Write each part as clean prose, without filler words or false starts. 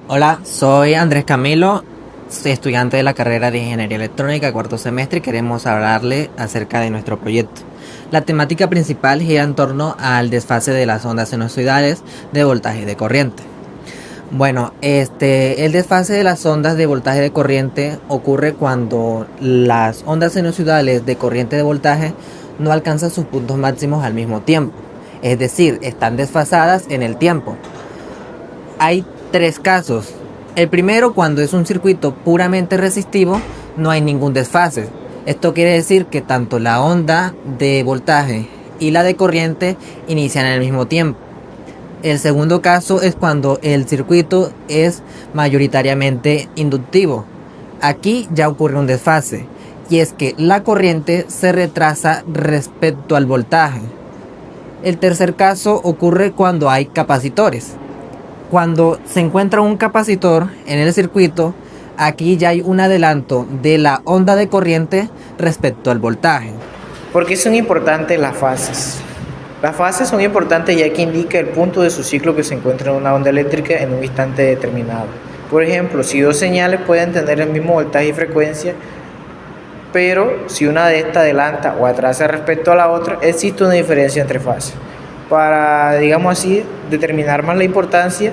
Hola, soy Andrés Camilo, soy estudiante de la carrera de Ingeniería Electrónica, cuarto semestre, y queremos hablarle acerca de nuestro proyecto. La temática principal gira en torno al desfase de las ondas sinusoidales de voltaje y de corriente. Bueno, el desfase de las ondas de voltaje y de corriente ocurre cuando las ondas sinusoidales de corriente de voltaje no alcanzan sus puntos máximos al mismo tiempo, es decir, están desfasadas en el tiempo. Hay tres casos. El primero, cuando es un circuito puramente resistivo, no hay ningún desfase. Esto quiere decir que tanto la onda de voltaje y la de corriente inician al mismo tiempo. El segundo caso es cuando el circuito es mayoritariamente inductivo. Aquí ya ocurre un desfase, y es que la corriente se retrasa respecto al voltaje. El tercer caso ocurre cuando hay capacitores. Cuando se encuentra un capacitor en el circuito, aquí ya hay un adelanto de la onda de corriente respecto al voltaje. ¿Por qué son importantes las fases? Las fases son importantes ya que indica el punto de su ciclo que se encuentra en una onda eléctrica en un instante determinado. Por ejemplo, si dos señales pueden tener el mismo voltaje y frecuencia, pero si una de estas adelanta o atrasa respecto a la otra, existe una diferencia entre fases. Para, digamos así, determinar más la importancia,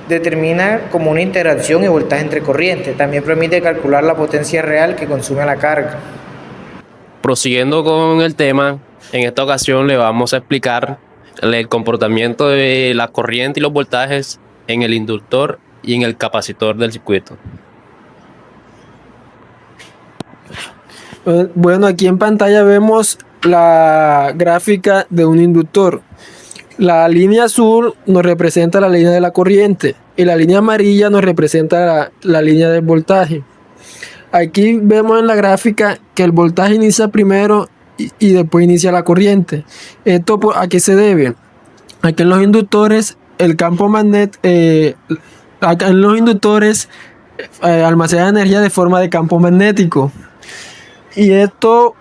determina como una interacción y voltaje entre corrientes. También permite calcular la potencia real que consume la carga. Prosiguiendo con el tema, en esta ocasión le vamos a explicar el comportamiento de la corriente y los voltajes en el inductor y en el capacitor del circuito. Bueno, aquí en pantalla vemos la gráfica de un inductor. La línea azul nos representa la línea de la corriente y la línea amarilla nos representa la línea del voltaje. Aquí vemos en la gráfica que el voltaje inicia primero y después inicia la corriente. ¿Esto a qué se debe? Aquí en los inductores el campo magnético, en los inductores almacena energía de forma de campo magnético. Y esto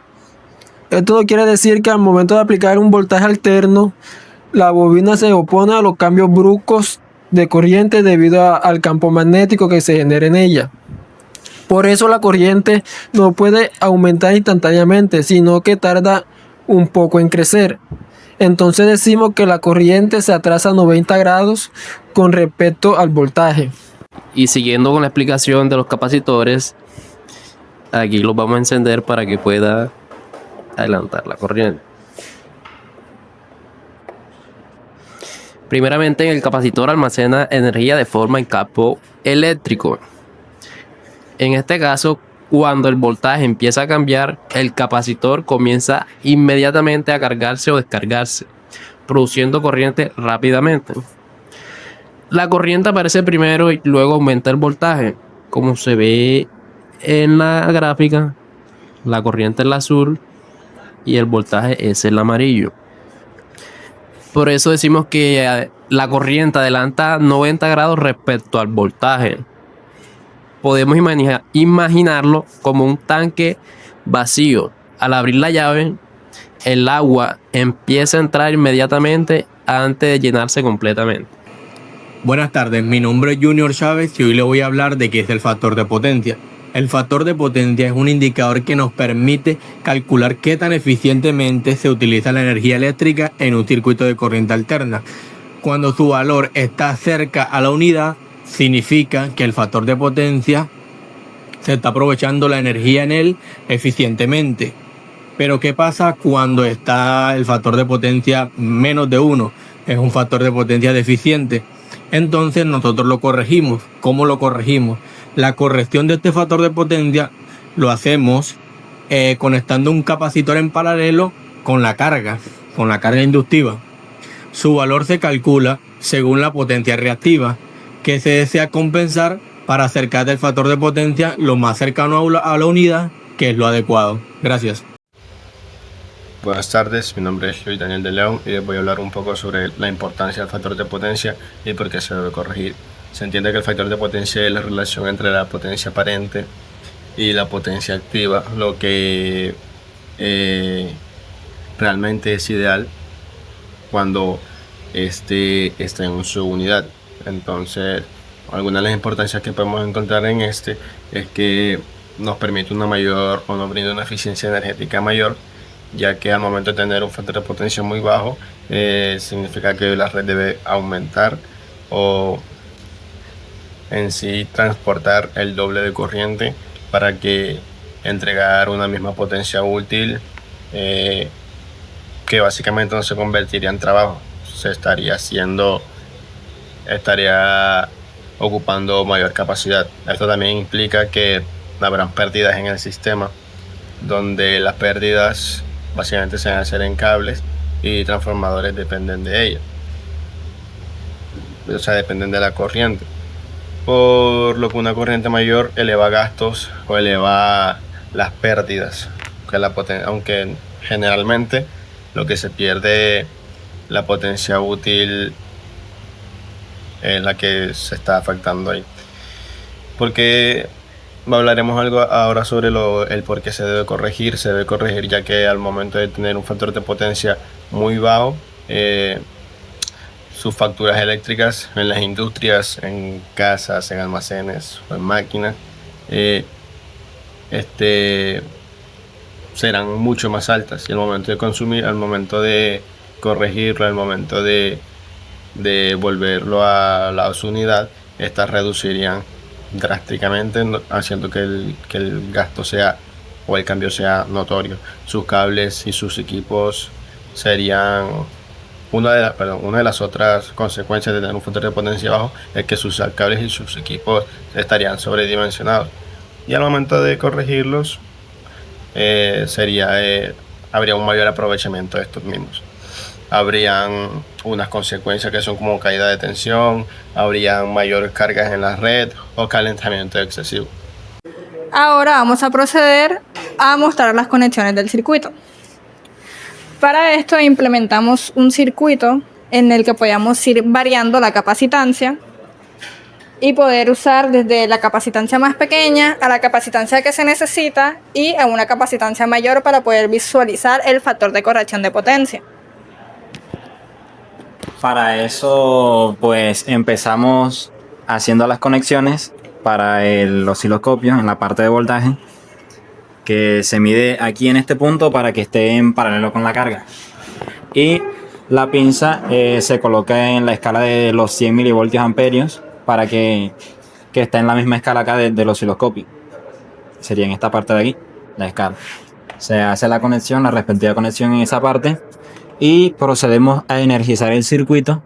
no quiere decir que al momento de aplicar un voltaje alterno, la bobina se opone a los cambios bruscos de corriente debido al campo magnético que se genera en ella. Por eso la corriente no puede aumentar instantáneamente, sino que tarda un poco en crecer. Entonces decimos que la corriente se atrasa 90 grados con respecto al voltaje. Y siguiendo con la explicación de los capacitores, aquí los vamos a encender para que pueda adelantar la corriente. Primeramente, el capacitor almacena energía de forma en campo eléctrico. En este caso, cuando el voltaje empieza a cambiar, el capacitor comienza inmediatamente a cargarse o descargarse, produciendo corriente rápidamente. La corriente aparece primero y luego aumenta el voltaje. Como se ve en la gráfica, la corriente es la azul y el voltaje es el amarillo. Por eso decimos que la corriente adelanta 90 grados respecto al voltaje. Podemos imaginarlo como un tanque vacío. Al abrir la llave, el agua empieza a entrar inmediatamente antes de llenarse completamente. Buenas tardes, mi nombre es Junior Chávez y hoy le voy a hablar de qué es el factor de potencia. El factor de potencia es un indicador que nos permite calcular qué tan eficientemente se utiliza la energía eléctrica en un circuito de corriente alterna. Cuando su valor está cerca a la unidad, significa que el factor de potencia se está aprovechando la energía en él eficientemente. Pero ¿qué pasa cuando está el factor de potencia menos de 1? Es un factor de potencia deficiente. Entonces nosotros lo corregimos. ¿Cómo lo corregimos? La corrección de este factor de potencia lo hacemos conectando un capacitor en paralelo con la carga inductiva. Su valor se calcula según la potencia reactiva que se desea compensar para acercar el factor de potencia lo más cercano a la unidad, que es lo adecuado. Gracias. Buenas tardes, mi nombre es Luis Daniel de León y les voy a hablar un poco sobre la importancia del factor de potencia y por qué se debe corregir. Se entiende que el factor de potencia es la relación entre la potencia aparente y la potencia activa, lo que realmente es ideal cuando este está en su unidad. Entonces, Algunas de las importancias que podemos encontrar en este es que nos permite una mayor o nos brinda una eficiencia energética mayor, ya que al momento de tener un factor de potencia muy bajo, significa que la red debe aumentar o en sí transportar el doble de corriente para que entregar una misma potencia útil, que básicamente no se convertiría en trabajo, se estaría ocupando mayor capacidad. Esto también implica que habrán pérdidas en el sistema, donde las pérdidas básicamente se van a hacer en cables y transformadores dependen de ellas, o sea, dependen de la corriente, por lo que una corriente mayor eleva gastos o eleva las pérdidas, aunque generalmente lo que se pierde, la potencia útil, es la que se está afectando ahí. Porque hablaremos algo ahora sobre el por qué se debe corregir. Se debe corregir ya que al momento de tener un factor de potencia muy bajo, sus facturas eléctricas en las industrias, en casas, en almacenes o en máquinas, serán mucho más altas, y al momento de consumir, al momento de corregirlo, al momento de volverlo a su unidad, estas reducirían drásticamente, haciendo que el gasto sea o el cambio sea notorio. Sus cables y sus equipos serían una de las otras consecuencias de tener un factor de potencia bajo, es que sus cables y sus equipos estarían sobredimensionados, y al momento de corregirlos, habría un mayor aprovechamiento de estos mismos. Habrían unas consecuencias que son como caída de tensión, habrían mayores cargas en la red o calentamiento excesivo. Ahora vamos a proceder a mostrar las conexiones del circuito. Para esto implementamos un circuito en el que podamos ir variando la capacitancia y poder usar desde la capacitancia más pequeña a la capacitancia que se necesita y a una capacitancia mayor para poder visualizar el factor de corrección de potencia. Para eso, pues empezamos haciendo las conexiones para el osciloscopio en la parte de voltaje, que se mide aquí en este punto para que esté en paralelo con la carga. Y la pinza se coloca en la escala de los 100 milivoltios amperios para que esté en la misma escala acá del osciloscopio. Sería en esta parte de aquí, la escala. Se hace la conexión, la respectiva conexión en esa parte, y procedemos a energizar el circuito.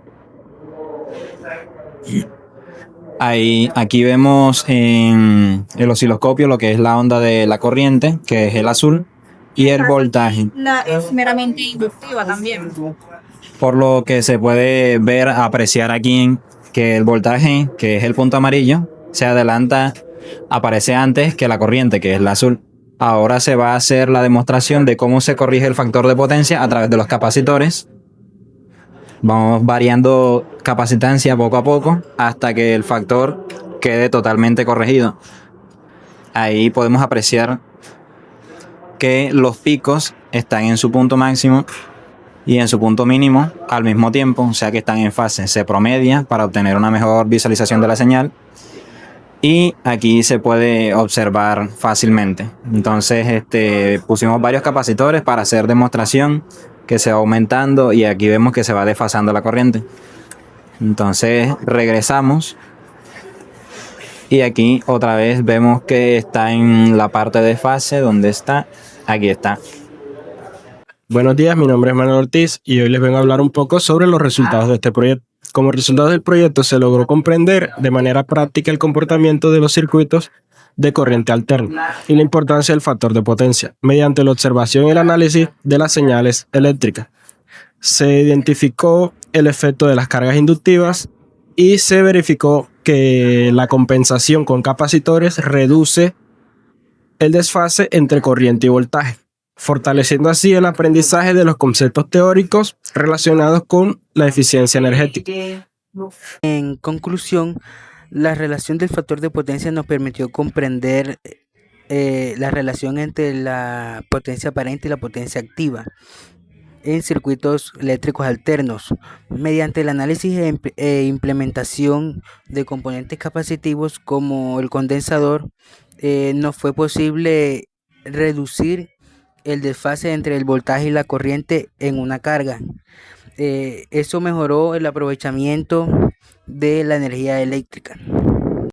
Aquí vemos en el osciloscopio lo que es la onda de la corriente, que es el azul, y el voltaje. Es meramente inductiva también. Por lo que se puede ver, apreciar aquí que el voltaje, que es el punto amarillo, se adelanta, aparece antes que la corriente, que es la azul. Ahora se va a hacer la demostración de cómo se corrige el factor de potencia a través de los capacitores. Vamos variando capacitancia poco a poco hasta que el factor quede totalmente corregido. Ahí podemos apreciar que los picos están en su punto máximo y en su punto mínimo al mismo tiempo, o sea que están en fase. Se promedia para obtener una mejor visualización de la señal, y aquí se puede observar fácilmente. Entonces pusimos varios capacitores para hacer demostración, que se va aumentando, y aquí vemos que se va desfasando la corriente. Entonces regresamos y aquí otra vez vemos que está en la parte de fase. ¿Dónde está? Aquí está. Buenos días, mi nombre es Manuel Ortiz y hoy les vengo a hablar un poco sobre los resultados de este proyecto. Como resultado del proyecto se logró comprender de manera práctica el comportamiento de los circuitos de corriente alterna y la importancia del factor de potencia mediante la observación y el análisis de las señales eléctricas. Se identificó el efecto de las cargas inductivas y se verificó que la compensación con capacitores reduce el desfase entre corriente y voltaje, fortaleciendo así el aprendizaje de los conceptos teóricos relacionados con la eficiencia energética. En conclusión, la relación del factor de potencia nos permitió comprender la relación entre la potencia aparente y la potencia activa. en circuitos eléctricos alternos. Mediante el análisis e implementación de componentes capacitivos como el condensador, nos fue posible reducir el desfase entre el voltaje y la corriente en una carga. Eso mejoró el aprovechamiento de la energía eléctrica.